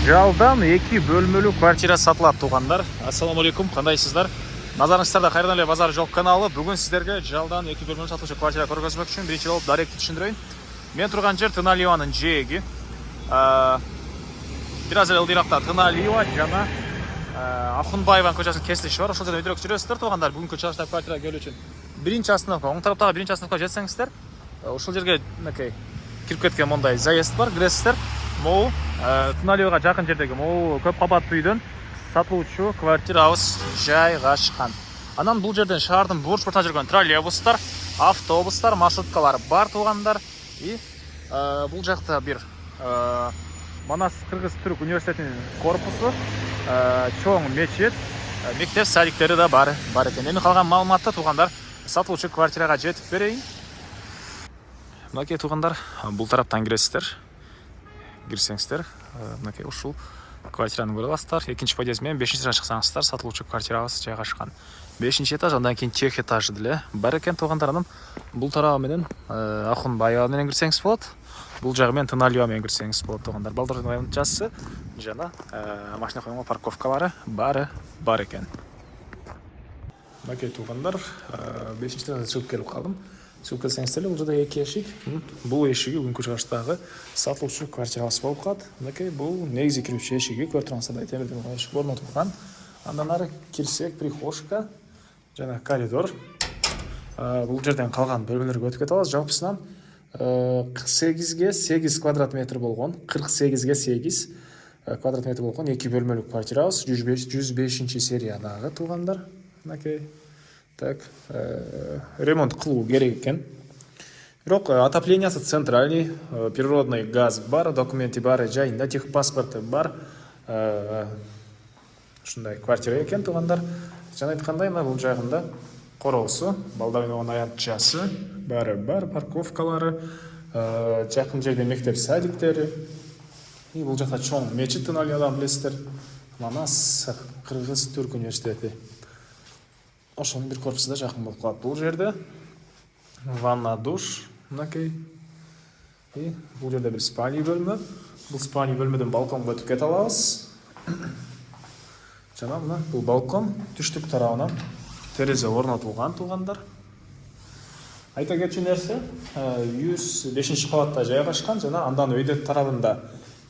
Жалдан 2 бөлмөлүү квартира сатылат туугандар. Ассаламу алейкум, кандайсыздар? Назарыңыздарда Кайрдан эле базар жок каналы. Бүгүн сиздерге жалдан 2 бөлмөлүү сатылуучу квартира көргөзмөк үчүн биринчи болуп даректи түшүндүрөйүн. Мен турган жер Тыналиеванын жээги. Бир аз эле ылдыйракта Тыналиева жана Ахунбаеванын көчөсүнүн кесилиши бар. Ошол жерден өйдөрөөк жүрөсүздөр туугандар. Бүгүнкү чыгышта квартира көрүү үчүн биринчи остановка, оң тараптагы биринчи остановкага жетсеңиздер, ошол жерге мынакей кирип кеткен мондай заезд бар, киресиздер. Могу Тыналиевага жакын жердеги могу көп кабаттуу үйдөн сатылуучу квартирабыз жайгашкан. Анан бул жерден шаардын бурч бутуна жүргөн троллейбустар, автобустар, маршруткалар бар туугандар. И бул жакта бир Манас Кыргыз-Түрк университетинин корпусу, чоң мечет, мектеп садиктери да бар экен. Эми калган маалыматты туугандар сатылуучу квартирага жетип берейин. Мынакей туугандар, бул тараптан киресиздер. Кирсеңиздер, мынакей ушул квартираны көрө аласыздар. Экинчи подъезд менен 5-чи этажга чыксаңыздар, сатылуучу квартирабыз жайгашкан. 5-чи этаж, андан кийин тех этажы деле бар экен туугандар. Анан бул тарабы менен Ахунбаева менен кирсеңиз болот. Бул жагы менен Тыналиева менен кирсеңиз болот туугандар. Балдардын аянтчасы жана машина койгон парковкалары бар экен. Мынакей туугандар, 5-чи этажга чыгып келип калдым. Чыгып келсеңиздер, бул жерде 2 эшик. Бул эшиги бүгүнкү чыгыштагы сатылуучу квартирабыз болуп калат. Мынакей бул негизи кирүүчү эшиги, көрүп тургансыздар, темирден эшик орнотулган. Андан ары кирсек, прихожка жана коридор. Бул жерден калган бөлмөлөргө өтүп кете алабыз. Жалпысынан 48ге 8 квадрат метр болгон, 48ге 8 квадрат метр болгон 2 бөлмөлүү квартирабыз, 105 сериядагы туугандар. Мынакей так, ремонт кылуу керек экен. Бирок отоплениясы центральный, природный газ бар, документи бар, жайында техпаспорты бар. Ушундай квартира экен туугандар. Жана айткандай, мына бул жагында короосу, балдардын аянтчасы бар, парковкалары, жакын жерде мектеп садиктери. И бул жакта чоң мечит Тыналиевадан билесиздер. Манас Кыргыз-Түрк университети. Ошонун бир корпусу да жакын болуп калат. Бул жерде ванна, душ, мынакей. И бул жерде бир спальный бөлмө. Бул спальный бөлмөдөн балконго өтүп кете алабыз. Жана мына бул балкон түштүк тарабынан терезе орнотулган туугандар. Айта кетчү нерсе, 105-чи кабатта жайгашкан жана андан өйдө тарабында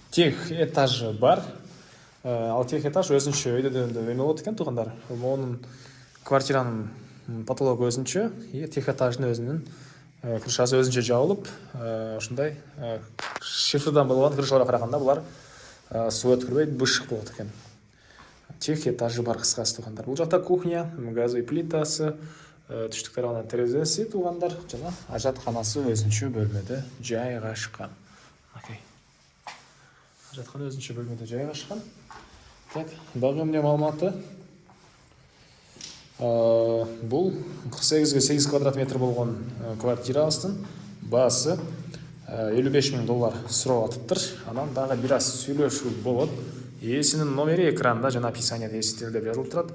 тех этажы бар. Ал тех этаж өзүнчө өйдөдөн эме болот экен туугандар. Монун квартиранын потологу өзүнчө, и тех этаждын өзүнүн крышасы өзүнчө жабылып, ушундай шифрдан болгон крышаларга караганда булар суу өткөрбөйт, бышык болот экен. Тех этажы бар кыскасы туугандар. Бул жакта кухня, газовый плитасы, түштүк тарабынан терезеси туугандар жана ажатканасы өзүнчө бөлмөдө жайгашкан. Окей. Ажаткана өзүнчө бөлмөдө жайгашкан. Так, дагы эмне маалыматы? Бул 48ге 8 квадрат метр болгон квартирабыздын баасы $55,000 сурап атыптыр. Анан дагы бир аз сүйлөшүү болот. Ээсинин номери экранда жана описанияда эсителде жазылып турат.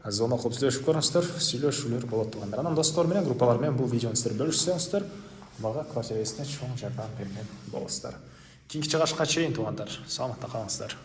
Зона кылып сүйлөшүп көрүңүздөр, сүйлөшүүлөр болот туугандар. Анан достор менен, группалар менен бул видеону сиздер бөлүшсөңүздөр, мага квартира ээсине чоң жардам берген болосуздар. Кийинки чыгышка чейин туугандар, саламатта калыңыздар.